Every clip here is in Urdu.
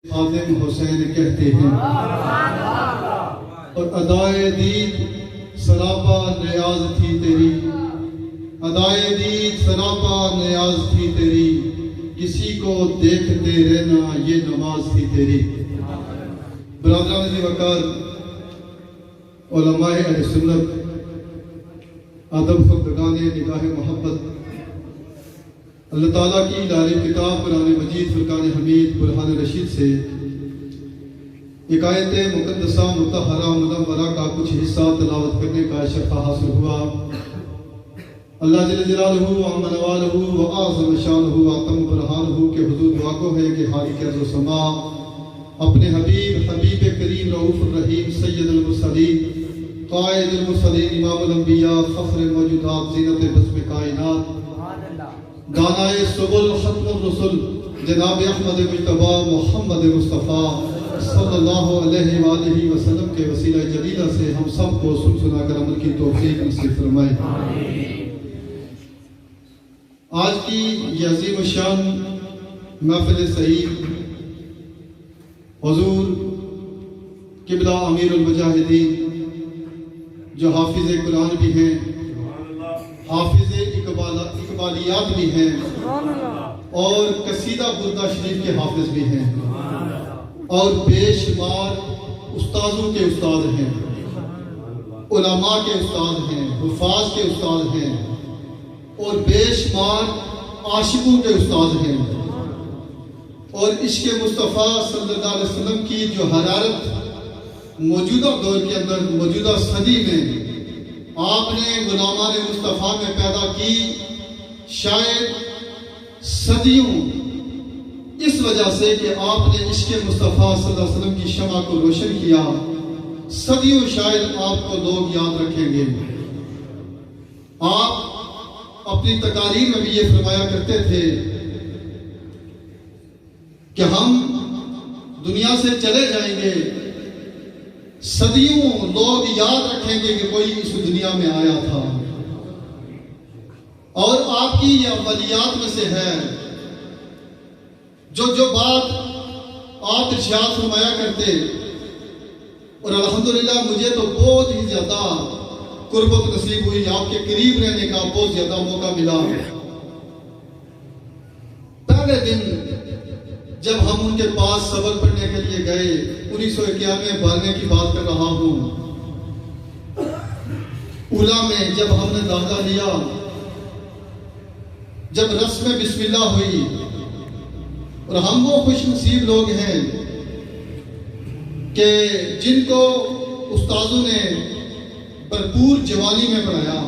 خادم حسین کہتے ہیں اور ادائے دید سراپا نیاز تھی تیری، ادائے دید سراپا نیاز تھی تیری، کسی کو دیکھتے رہنا یہ نماز تھی تیری۔ برادران عزیز وقار، علماء اہل سنت، ادب خدگان نگاہ محبت، اللہ تعالیٰ کی لاری کتاب قرآن مجید فرقان حمید برہان رشید سے ایک آیت مقدسہ مطہرہ منورہ کا کچھ حصہ تلاوت کرنے کا شرف حاصل ہوا۔ اللہ جل جلالہ وعظم نوالہ وعظم شانہ وعتم برہانہ کے حضور دعا کو ہے کہ خالق ارض و سما اپنے حبیب کریم رؤوف الرحیم سید المرسلین قائد المرسلین امام الانبیاء فخر الموجودات زینت بزم کائنات دانائے سبل ختم الرسل جناب احمد مجتبی محمد مصطفیٰ صلی اللہ علیہ وآلہ وسلم کے وسیلہ جلیلہ سے ہم سب کو سن سنا کر عمل کی توفیق نصیب فرمائے۔ آج کی یہ عظیم الشان محفل سعید حضور قبلہ امیر المجاہدین جو حافظ قرآن بھی ہیں، حافظ اقبالیات بھی ہیں اور قصیدہ بردہ شریف کے حافظ بھی ہیں اور بے شمار استاذوں کے استاد ہیں، علماء کے استاد ہیں، حفاظ کے استاد ہیں اور بے شمار عاشقوں کے استاد ہیں۔ اور عشق مصطفیٰ صلی اللہ علیہ وسلم کی جو حرارت موجودہ دور کے اندر، موجودہ صدی میں آپ نے غلامان مصطفیٰ میں پیدا کی، شاید صدیوں اس وجہ سے کہ آپ نے عشق مصطفیٰ صلی اللہ علیہ وسلم کی شمع کو روشن کیا، صدیوں شاید آپ کو لوگ یاد رکھیں گے۔ آپ اپنی تقاریر میں بھی یہ فرمایا کرتے تھے کہ ہم دنیا سے چلے جائیں گے، صدیوں لوگ یاد رکھیں گے کہ کوئی اس دنیا میں آیا تھا۔ اور آپ کی یہ اولیات میں سے ہے جو بات آپ ارشاد فرمایا کرتے، اور الحمدللہ مجھے تو بہت ہی زیادہ قربت نصیب ہوئی، آپ کے قریب رہنے کا بہت زیادہ موقع ملا۔ پہلے دن جب ہم ان کے پاس سبق پڑھنے کے لیے گئے، 1991 کی بات کر رہا ہوں، اولا میں جب ہم نے داخلہ لیا، جب رسم بسم اللہ ہوئی، اور ہم وہ خوش نصیب لوگ ہیں کہ جن کو استاذوں نے بھرپور جوانی میں پڑھایا،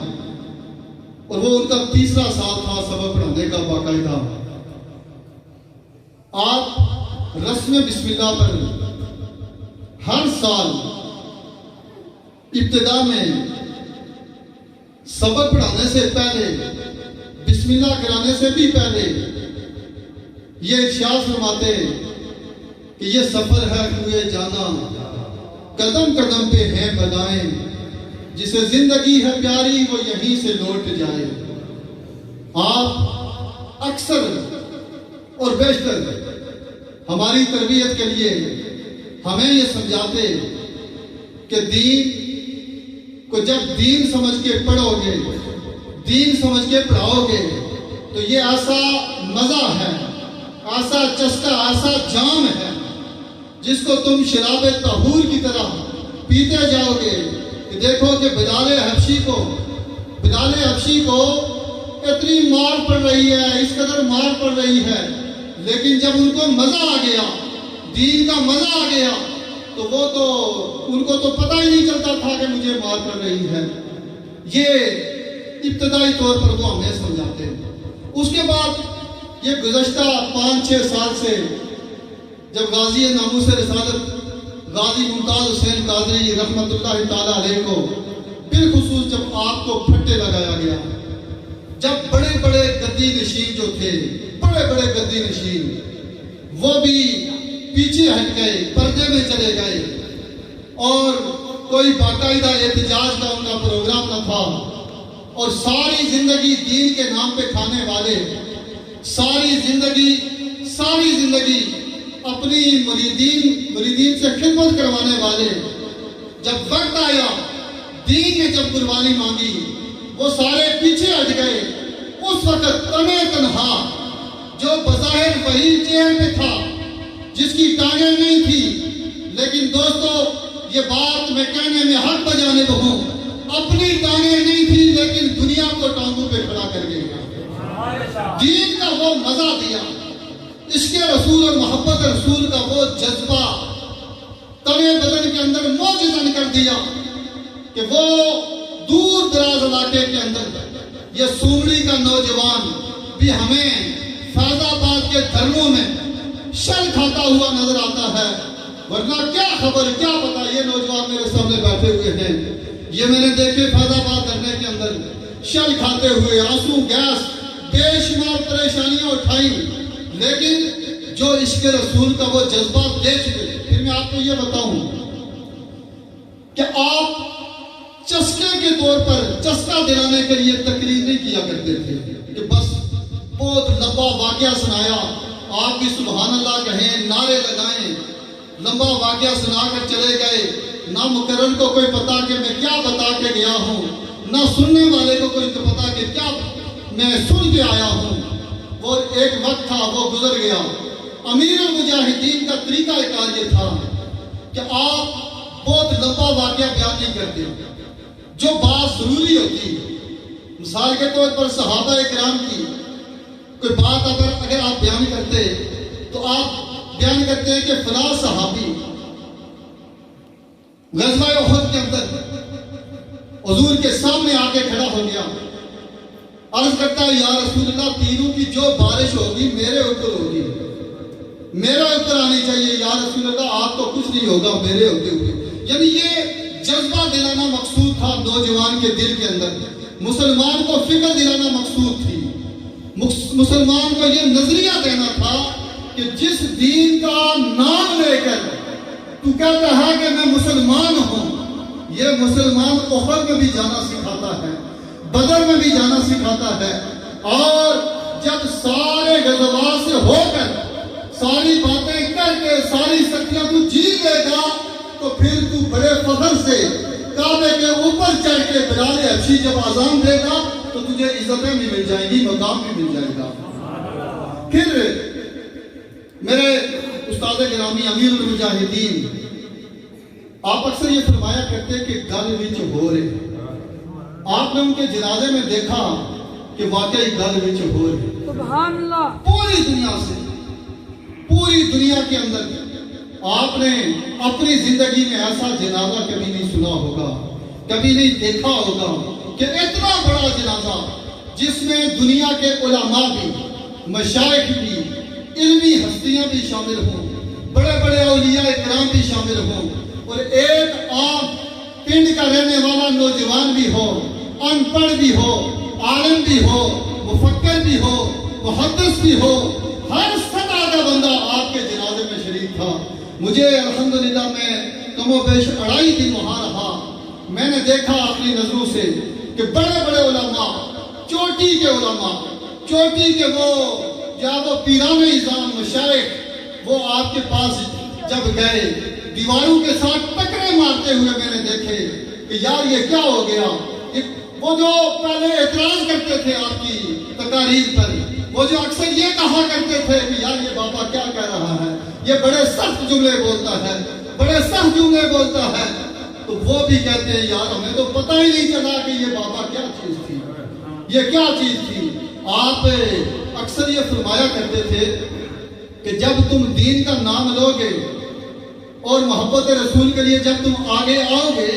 اور وہ ان کا تیسرا سال تھا سبق پڑھانے کا باقاعدہ۔ آپ رسم بسم اللہ پر ہر سال ابتدا میں سبق پڑھانے سے پہلے، بسم اللہ کرانے سے بھی پہلے یہ ارشاد فرماتے کہ یہ سفر ہے کوئے جانا، قدم قدم پہ ہیں بلائیں، جسے زندگی ہے پیاری وہ یہیں سے لوٹ جائے۔ آپ اکثر اور بیشتر ہماری تربیت کے لیے ہمیں یہ سمجھاتے کہ دین کو جب دین سمجھ کے پڑھو گے، دین سمجھ کے پڑھاؤ گے تو یہ ایسا مزہ ہے، ایسا چسکا، ایسا جام ہے جس کو تم شراب طہور کی طرح پیتے جاؤ گے کہ دیکھو کہ بلال حبشی کو اتنی مار پڑ رہی ہے، اس قدر مار پڑ رہی ہے، لیکن جب ان کو مزہ آ گیا، دین کا مزہ آ گیا، تو ان کو تو پتہ ہی نہیں چلتا تھا کہ مجھے مار پڑ رہی ہے۔ یہ ابتدائی طور پر وہ ہمیں سمجھاتے ہیں۔ اس کے بعد یہ گزشتہ 5-6 سال سے جب غازی ناموس رسالت غازی ممتاز حسین قادری رحمت اللہ تعالیٰ علیہ کو بالخصوص جب آپ کو پھٹے لگایا گیا، جب بڑے بڑے گدی نشین جو تھے، بڑے بڑے گدی نشین، وہ بھی پیچھے ہٹ گئے، پردے میں چلے گئے، اور کوئی باقاعدہ احتجاج کا ان کا پروگرام نہ تھا، اور ساری زندگی دین کے نام پہ کھانے والے، ساری زندگی اپنی مریدین سے خدمت کروانے والے جب وقت آیا دین نے جب قربانی مانگی وہ سارے پیچھے ہٹ گئے. اس وقت تنہا جو بظاہر وہی چیئر پہ تھا جس کی ٹانگیں نہیں تھی، لیکن دوستو یہ بات میں کہنے میں حق بجانے کو ہوں، اپنی ٹانگیں نہیں تھی لیکن دنیا کو ٹانگوں پہ کھڑا کر گیا. دین کا وہ مزہ دیا، عشق رسول اور محبت رسول کا وہ جذبہ تنے بدن کے اندر موجزن کر دیا کہ وہ دور دراز علاقے کے اندر یہ سومڑی کا نوجوان بھی ہمیں فیض آباد کے دھرموں میں شل کھاتا ہوا نظر آتا ہے. ورنہ کیا خبر کیا پتا یہ نوجوان میرے سامنے بیٹھے ہوئے ہیں، یہ میں نے دیکھے فیض آباد دھرنے کے اندر شل کھاتے ہوئے، آنسو گیس بے شمار پریشانیاں اٹھائیں، لیکن جو عشق رسول کا وہ جذبہ دے چکے. پھر میں آپ کو یہ بتاؤں کہ آپ چسکے کے طور پر چسکا دلانے کے لیے تقریر نہیں کیا کرتے تھے کہ بس بہت لمبا واقعہ سنایا، آپ بھی سبحان اللہ کہیں، نعرے لگائیں، لمبا واقعہ سنا کر چلے گئے، نہ مقرر کو کوئی پتا کہ میں کیا بتا کے گیا ہوں، نہ سننے والے کو کوئی پتا کہ کیا میں سن کے آیا ہوں. اور ایک وقت تھا وہ گزر گیا. امیر المجاہدین کا طریقہ کار یہ تھا کہ آپ بہت لمبا واقعہ بیان نہیں کرتے، جو بات ضروری ہوتی. مثال کے طور پر صحابہ اکرام کی کوئی بات اگر آپ بیان کرتے تو آپ بیان کرتے ہیں کہ فلاں صحابی غزوہ احد کے اندر حضور کے سامنے آ کے کھڑا ہو گیا، عرض کرتا ہے یا رسول اللہ تیروں کی جو بارش ہوگی میرے اوپر ہوگی، میرے اوپر آنی چاہیے یا رسول اللہ، آپ کو کچھ نہیں ہوگا میرے ہوتے ہوئے. یعنی یہ جذبہ دلانا مقصود تھا نوجوان کے دل کے اندر. مسلمان کو فکر دلانا مقصود تھی، مسلمان کو یہ نظریہ دینا تھا کہ جس دین کا نام لے کر تو کہتا ہے کہ میں مسلمان ہوں، یہ مسلمان احد میں بھی جانا سکھاتا ہے، بدر میں بھی جانا سکھاتا ہے. اور جب سارے غزوات سے ہو کر ساری باتیں کر کے ساری سختیاں تو جیت لے گا تو پھر تو بڑے فخر سے کعبے کے اوپر چڑھ کے بلال حبشی جب اذان دے گا تو تجھے عزتیں بھی مل جائیں گی، مقام بھی مل جائے گا. پھر میرے استاد گرامی امیر المجاہدین آپ اکثر یہ فرمایا کرتے کہ گل وچ ہو رہے. آپ نے ان کے جنازے میں دیکھا کہ واقعی گل وچ ہو رہے. سبحان اللہ. پوری دنیا سے، پوری دنیا کے اندر آپ نے اپنی زندگی میں ایسا جنازہ کبھی نہیں سنا ہوگا، کبھی نہیں دیکھا ہوگا کہ اتنا بڑا جنازہ جس میں دنیا کے علماء بھی، مشائخ بھی، علمی ہستیاں بھی شامل ہوں، بڑے بڑے اولیاء اکرام بھی شامل ہوں، اور ایک عام پنڈ کا رہنے والا نوجوان بھی ہو، ان پڑھ بھی ہو، عالم بھی ہو، مفکر بھی ہو، محدث بھی ہو، ہر سطح کا بندہ آپ کے جنازے میں شریک تھا. مجھے الحمدللہ میں کم و بیش 2.5 دن وہاں رہا. میں نے دیکھا اپنی نظروں سے کہ بڑے بڑے علماء، چوٹی کے علماء، چوٹی کے وہ پیران اعظام مشائخ وہ آپ کے پاس جب گئے دیواروں کے ساتھ ٹکرے مارتے ہوئے میں نے دیکھے کہ یار یہ کیا ہو گیا. وہ جو پہلے اعتراض کرتے تھے آپ کی تقاریر پر، وہ جو اکثر یہ کہا کرتے تھے کہ یار یہ بابا کیا کہہ رہا ہے، یہ بڑے سخت جملے بولتا ہے، بڑے سخت جملے بولتا ہے، تو وہ بھی کہتے ہیں یار ہمیں تو پتہ ہی نہیں چلا کہ یہ بابا کیا چیز تھی، یہ کیا چیز تھی. آپ اکثر یہ فرمایا کرتے تھے کہ جب تم دین کا نام لو گے اور محبت رسول کے لیے جب تم آگے آؤ گے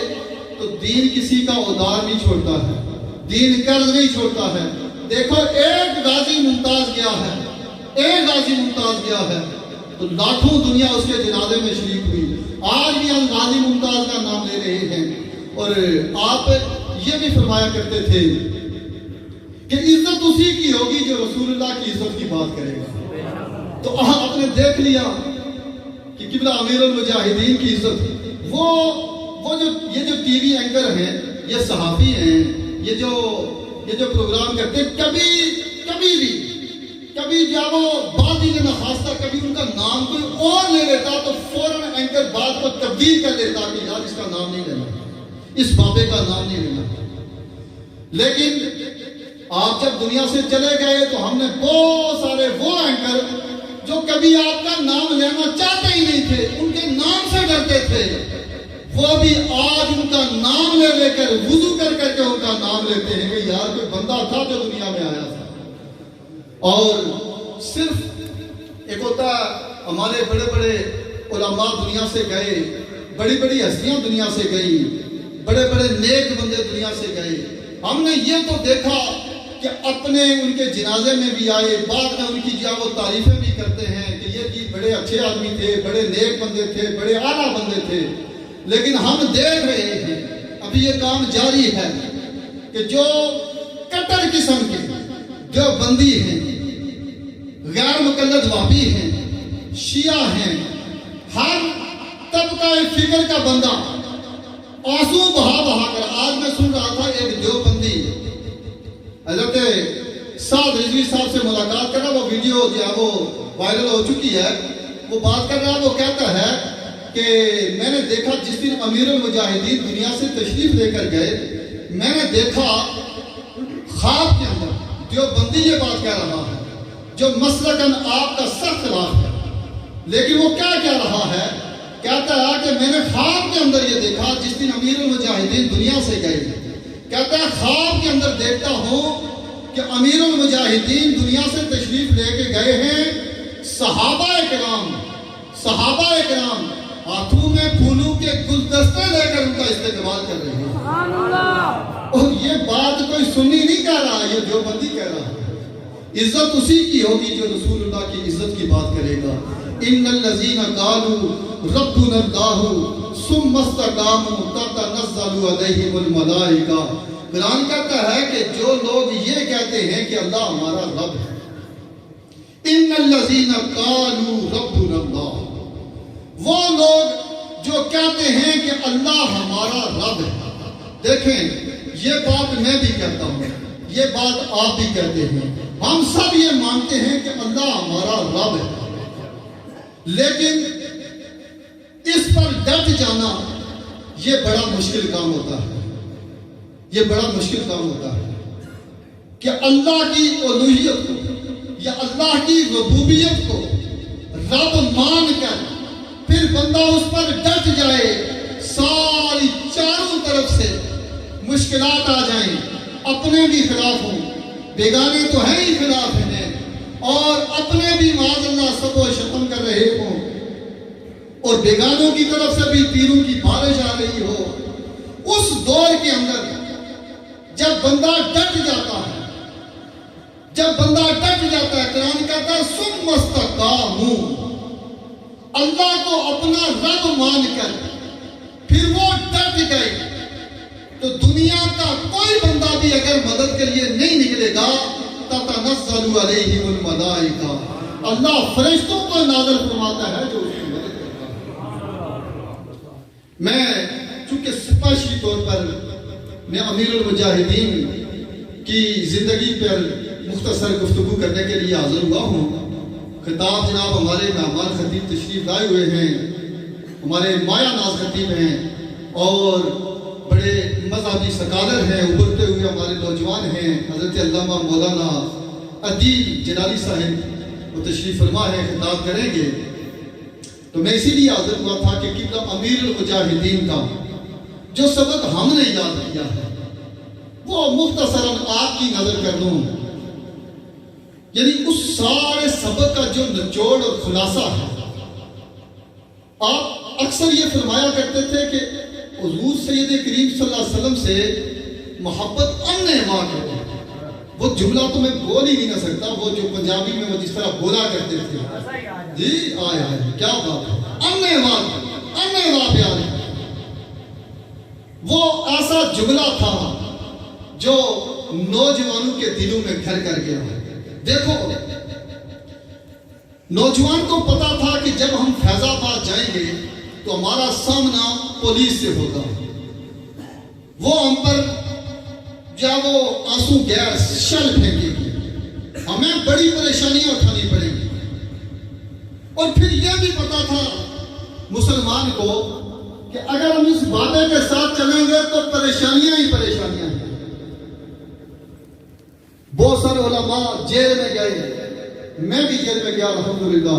تو دین کسی کا ادار نہیں چھوڑتا ہے، دین قرض نہیں چھوڑتا ہے. دیکھو ایک غازی ممتاز گیا ہے، ایک غازی ممتاز گیا ہے تو لاکھوں دنیا اس کے جنازے میں شریک ہوئی. آج بھی ہم غازی ممتاز کا نام لے رہے ہیں. اور آپ یہ بھی فرمایا کرتے تھے کہ عزت اسی کی ہوگی جو رسول اللہ کی عزت کی بات کرے گا. تو آپ نے دیکھ لیا کہ قبلہ امیر المجاہدین کی عزت، وہ جو یہ جو ٹی وی اینکر ہیں، یہ صحافی ہیں، یہ جو پروگرام کرتے ہیں، کبھی کبھی جب وہ بات ہی نہ خواستہ کبھی ان کا نام کوئی اور لے لیتا تو فوراً اینکر بات کو تبدیل کر لیتا کہ یار اس کا نام نہیں لینا, اس بابے کا نام نہیں لینا. لیکن آپ جب دنیا سے چلے گئے تو ہم نے بہت سارے وہ اینکر جو کبھی آپ کا نام لینا چاہتے ہی نہیں تھے, ان کے نام سے ڈرتے تھے, وہ بھی آج ان کا نام لے کر وضو کر کے ان کا نام لیتے ہیں کہ یار کوئی بندہ تھا جو دنیا میں آیا تھا. اور صرف ایک ہوتا ہمارے بڑے بڑے علماء دنیا سے گئے, بڑی بڑی ہستیاں دنیا سے گئی, بڑے بڑے نیک بندے دنیا سے گئے. ہم نے یہ تو دیکھا کہ اپنے ان کے جنازے میں بھی آئے, بعد میں ان کی وہ تعریفیں بھی کرتے ہیں کہ یہ بڑے اچھے آدمی تھے, بڑے نیک بندے تھے, بڑے اعلیٰ بندے تھے. لیکن ہم دیکھ رہے ہیں ابھی یہ کام جاری ہے کہ جو کٹر قسم کے جو بندی ہیں, غیر مقلد وہابی ہیں, شیعہ ہیں, ہر طبقہ فکر کا بندہ آنسو بہا کر, آج میں سن رہا تھا ایک دیوبندی حضرت سعد رضوی صاحب سے ملاقات کر رہا, وہ ویڈیو جو ہے وہ وائرل ہو چکی ہے, وہ بات کر رہا, وہ کہتا ہے کہ میں نے دیکھا جس دن امیر المجاہدین دنیا سے تشریف لے کر گئے, میں نے دیکھا خواب کے اندر, دیوبندی یہ بات کہہ رہا ہے جو مسلکاً آپ کا سخت خلاف ہے, لیکن وہ کیا کہہ رہا ہے, کہتا ہے کہ میں نے خواب کے اندر یہ دیکھا جس دن امیر المجاہدین دنیا سے گئے, کہتا ہے خواب کے اندر دیکھتا ہوں کہ امیر المجاہدین دنیا سے تشریف لے کے گئے ہیں, صحابہ کرام ہاتھوں میں پھولوں کے گلدستے لے کر ان کا استقبال کر رہے ہیں. اور یہ بات کوئی سنی نہیں کہہ رہا, یہ دیوبندی کہہ رہا ہے. عزت اسی کی ہوگی جو رسول اللہ کی عزت کی بات کرے گا. ان الذین قالوا ربنا اللہ ثم استقاموا تتنزل علیہم الملائکہ. قرآن کہتا ہے کہ جو لوگ یہ کہتے ہیں کہ اللہ ہمارا رب ہے, ان الذین قالوا ربنا اللہ, وہ لوگ جو کہتے ہیں کہ اللہ ہمارا رب ہے. دیکھیں یہ بات میں بھی کہتا ہوں, یہ بات آپ بھی کہتے ہیں, ہم سب یہ مانتے ہیں کہ اللہ ہمارا رب ہے, لیکن اس پر ڈٹ جانا یہ بڑا مشکل کام ہوتا ہے. یہ بڑا مشکل کام ہوتا ہے کہ اللہ کی الوہیت کو یا اللہ کی ربوبیت کو رب مان کر پھر بندہ اس پر ڈٹ جائے, ساری چاروں طرف سے مشکلات آ جائیں, اپنے بھی خلاف ہوں, بیگانے تو ہیں ہی خلاف ہیں, اور اپنے بھی معاذ اللہ سب و شتم کر رہے ہوں, اور بیگانوں کی طرف سے بھی تیروں کی بارش آ رہی ہو. اس دور کے اندر جب بندہ ڈٹ جاتا ہے, قرآن کہتا ہے ثم استقاموا, اللہ کو اپنا رب مان کر پھر وہ ڈٹ گئے, تو دنیا کا کوئی بندہ بھی اگر مدد کے لیے نہیں نکلے گا تتنزل علیہم الملائکہ, اللہ فرشتوں کو نازل فرماتا ہے جو اس کی مدد کرتا ہے. میں چونکہ سپاہی طور پر میں امیر المجاہدین کی زندگی پر مختصر گفتگو کرنے کے لیے حاضر ہوا ہوں. خطاب جناب ہمارے مہمان خطیب تشریف لائے ہوئے ہیں, ہمارے مایا ناز خطیب ہیں اور بڑے مذہبی سکالر ہیں, ابھرتے ہوئے ہمارے نوجوان ہیں, حضرت علامہ مولانا ادیب جلالی صاحب وہ تشریف فرما ہے, خطاب کریں گے. تو میں اسی لیے حاضر ہوا تھا کہ قبلہ امیر المجاہدین کا جو سبق ہم نے یاد کیا ہے وہ مختصراً آپ کی نظر کر دوں. یعنی اس سارے سبق کا جو نچوڑ اور خلاصہ ہے, آپ اکثر یہ فرمایا کرتے تھے کہ حضور سید کریم صلی اللہ علیہ وسلم سے محبت ماں کرتے ہیں. وہ جملہ تو میں بول ہی نہیں نہ سکتا, وہ جو پنجابی میں وہ جس طرح بولا کرتے تھے, جی آئے کیا بات ہے, ماں پیار ہے. وہ ایسا جملہ تھا جو نوجوانوں کے دلوں میں گھر کر گیا. دیکھو نوجوان کو پتا تھا کہ جب ہم فیض آباد جائیں گے تو ہمارا سامنا پولیس سے ہوگا, وہ ہم پر وہ آنسو گیس شل پھینکے گی, ہمیں بڑی پریشانیاں اٹھانی پڑیں گی. اور پھر یہ بھی پتا تھا مسلمان کو کہ اگر ہم اس وعدے کے ساتھ چلیں گے تو پریشانیاں ہی پریشانیاں ہیں. بہت سارے علماء جیل میں گئے، میں بھی جیل میں گیا الحمدللہ.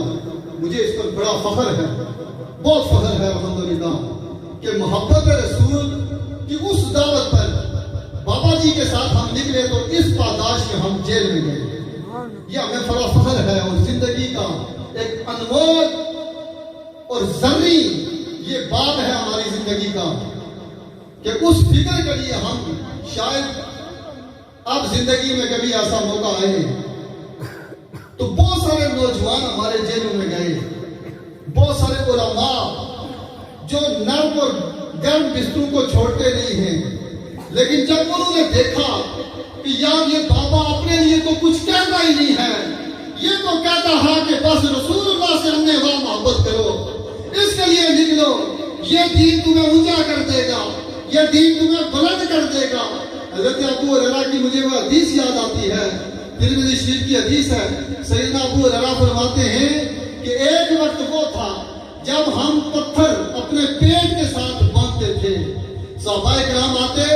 مجھے اس پر بڑا فخر ہے، بہت فخر ہے الحمدللہ کہ محبت رسول کی اس دعوت پر بابا جی کے ساتھ ہم نکلے تو اس پاداش میں ہم جیل میں گئے. یہ ہمیں بڑا فخر ہے. اور زندگی کا ایک انمول اور ذری یہ باب ہے ہماری زندگی کا کہ اس فکر کے لیے ہم شاید اب زندگی میں کبھی ایسا موقع آئے تو بہت سارے نوجوان ہمارے جیلوں میں گئے، بہت سارے علماء جو نرم اور گرم بستروں کو چھوڑتے نہیں ہیں، لیکن جب انہوں نے دیکھا کہ یار یہ بابا اپنے لیے تو کچھ کہتا ہی نہیں ہے، یہ تو کہتا ہے کہ بس رسول اللہ سے ہم نے وہاں محبت کرو، اس کے لیے نکلو، یہ دین تمہیں اونچا کر دے گا، یہ دین تمہیں بلند کر دے گا. حضرت ابو ہریرہ کی مجھے وہ حدیث یاد آتی ہے، ترمذی شریف کی حدیث ہے. سیدنا ابو ہریرہ فرماتے ہیں کہ ایک وقت وہ تھا جب ہم پتھر اپنے پیٹ کے ساتھ باندھتے تھے، صحابہ کرام آتے،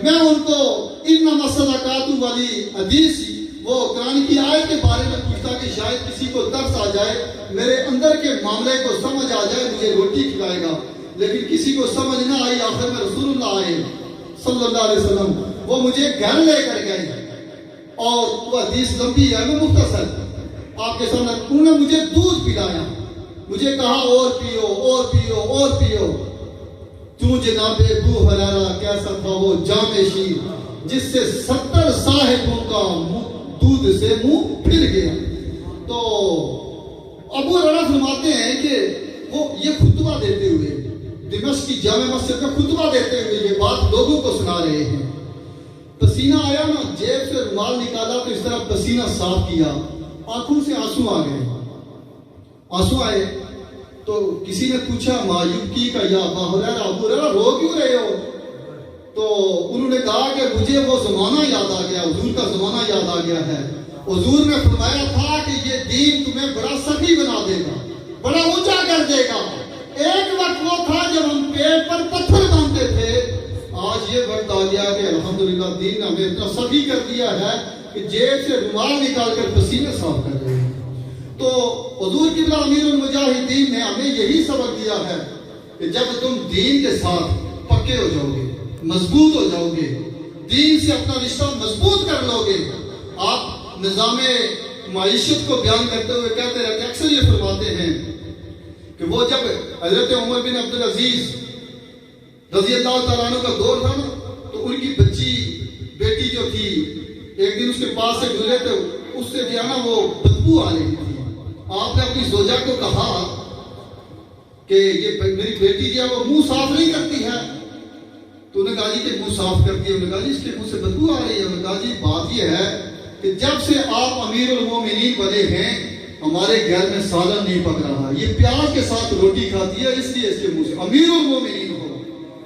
میں ان کو انما الصدقات والی حدیث وہ قرآن کی آیت کے بارے میں پوچھتا کہ شاید کسی کو ترس آ جائے، میرے اندر کے معاملے کو سمجھ آ جائے، مجھے روٹی کھلائے گا. لیکن کسی کو سمجھ نہ آئی. آخر میں رسول اللہ آئے صلی اللہ علیہ وسلم، وہ مجھے گھر لے کر گئے اور وہ حدیث لمبی ہے، میں مختصر آپ کے سامنے. انہوں نے مجھے دودھ پلایا، مجھے کہا اور پیو اور پیو اور پیو. تو جناب ابو ہریرہ کیسا تھا وہ جام شیر جس سے 70 صاحبوں کا دودھ سے منہ پھر گیا. تو ابو ہریرہ فرماتے ہیں کہ وہ یہ خطبہ دیتے ہوئے دمشق کی جامع مسجد میں خطبہ دیتے ہوئے یہ بات لوگوں کو سنا رہے ہیں. پسینہ آیا نا، جیب سے رومال نکالا تو اس طرح پسینہ صاف کیا، آنکھوں سے آنسو آ گئے. آنسو آئے تو کسی نے پوچھا معیوب کی کا یا ابا ہریرہ، ابو ہریرہ رو کیوں رہے ہو؟ تو انہوں نے کہا کہ مجھے وہ زمانہ یاد آ گیا، حضور کا زمانہ یاد آ گیا ہے. حضور نے فرمایا تھا کہ یہ دین تمہیں بڑا سخی بنا دے گا، بڑا اونچا کر دے گا. ایک وقت وہ تھا جب ہم پیٹ پر پتھر باندھتے تھے، آج یہ وقت آ گیا کہ الحمدللہ دین نے ہمیں اتنا سخی کر دیا ہے کہ جیب سے رومال نکال کر پسینے صاف کر رہے ہیں. تو حضور قبلہ امیر المجاہدین نے ہمیں یہی سبق دیا ہے کہ جب تم دین کے ساتھ پکے ہو جاؤ گے، مضبوط ہو جاؤ گے، دین سے اپنا رشتہ مضبوط کر لو گے. آپ نظام معیشت کو بیان کرتے ہوئے کہتے رہتے، اکثر یہ فرماتے ہیں کہ وہ جب حضرت عمر بن عبدالعزیز رضی اللہ تعالیٰ عنہ کا دور تھا نا، تو ان کی بچی بیٹی جو تھی ایک دن اس کے پاس سے گزرے تھے، اس سے جو ہے نا وہ بدبو آ رہی تھی. آپ نے اپنی زوجہ کو کہا کہ یہ میری بیٹی جو ہے وہ منہ صاف نہیں کرتی ہے. تو انہوں نے کہا جی کہ منہ صاف کرتی ہے. انہوں نے کہا جی اس کے منہ سے بدبو آ رہی ہے. انہوں نے کہا جی بات یہ ہے کہ جب سے آپ امیر المومنین بنے ہیں ہمارے گھر میں سالن نہیں پک رہا، یہ پیاز کے ساتھ روٹی کھاتی ہے، اس لیے اس کے منہ سے. امیر المومنین ہو،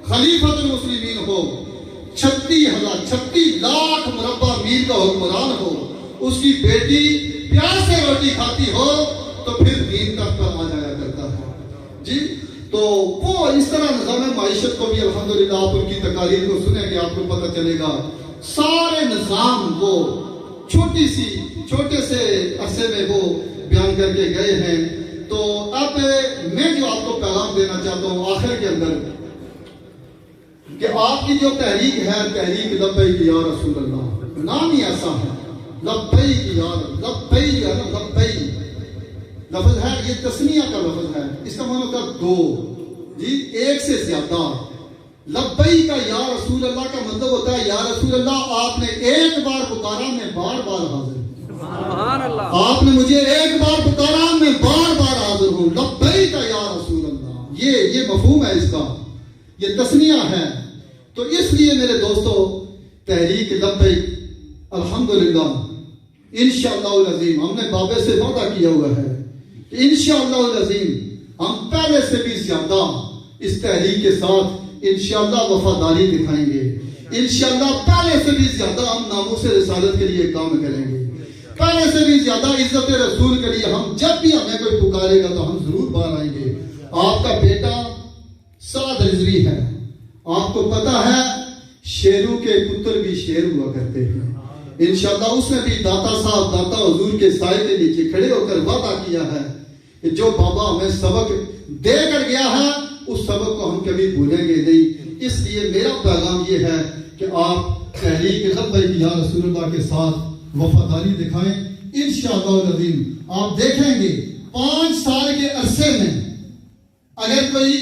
خلیفۃ المسلمین ہو، 36 لاکھ مربع میل کا حکمران ہو، اس کی بیٹی پیاز سے روٹی کھاتی ہو تو پھر دین تک پر آ جایا کرتا ہے. جی تو وہ اس طرح نظام معیشت کو بھی الحمدللہ آپ ان کی تقاریر کو سنیں کہ آپ کو پتہ چلے گا سارے نظام وہ چھوٹے سے عرصے میں وہ بیان کر کے گئے ہیں. تو اب میں جو آپ کو پیغام دینا چاہتا ہوں آخر کے اندر کہ آپ کی جو تحریک ہے، تحریک لبیک یا رسول اللہ، نام ہی ایسا ہے لبیک یا لبیک ہے نا، لبیک لفظ ہے، یہ تسنیہ کا لفظ ہے، اس کا معنی ہوتا ہے دو، جی ایک سے زیادہ. لبیک یا رسول اللہ کا مطلب ہوتا ہے یا رسول اللہ آپ نے ایک بار پکارا میں بار بار حاضر ہوں، آپ نے مجھے ایک بار پکارا میں بار بار حاضر ہوں. لبیک یا رسول اللہ، یہ مفہوم ہے اس کا، یہ تسنیہ ہے. تو اس لیے میرے دوستو تحریک لبیک الحمدللہ انشاءاللہ العظیم ہم نے بابے سے وعدہ کیا ہوا ہے کہ انشاءاللہ العظیم ہم پہلے سے بھی زیادہ اس تحریک کے ساتھ انشاءاللہ وفاداری دکھائیں گے. انشاءاللہ پہلے سے بھی زیادہ ہم ناموس رسالت کے لیے کام کریں گے. پہلے سے بھی زیادہ عزت رسول کے لیے ہم جب بھی ہمیں کوئی پکارے گا تو ہم ضرور باہر آئیں گے. آپ کا بیٹا سعد رضوی ہے. آپ کو پتا ہے شیروں کے پتر بھی شیر ہوا کرتے ہیں. انشاءاللہ اس نے بھی داتا صاحب داتا حضور کے سائے کے نیچے کھڑے ہو کر وعدہ کیا ہے کہ جو بابا ہمیں سبق دے کر گیا ہے اس سبق کو ہم کبھی بھولیں گے نہیں. اس لیے میرا پیغام یہ ہے کہ آپ تحریک لبیک یا رسول اللہ کے ساتھ وفاداری دکھائیں. انشاءاللہ العظیم آپ دیکھیں گے 5 سال کے عرصے میں اگر کوئی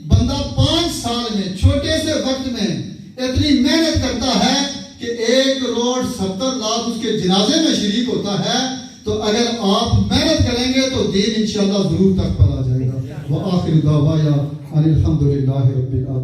بندہ 5 سال میں چھوٹے سے وقت میں اتنی محنت کرتا ہے کہ 1 کروڑ 70 لاکھ اس کے جنازے میں شریک ہوتا ہے تو اگر آپ محنت کریں گے تو دین انشاءاللہ ضرور تک پر آ جائے گا. وآخر دعوانا ان الحمدللہ رب العالمین.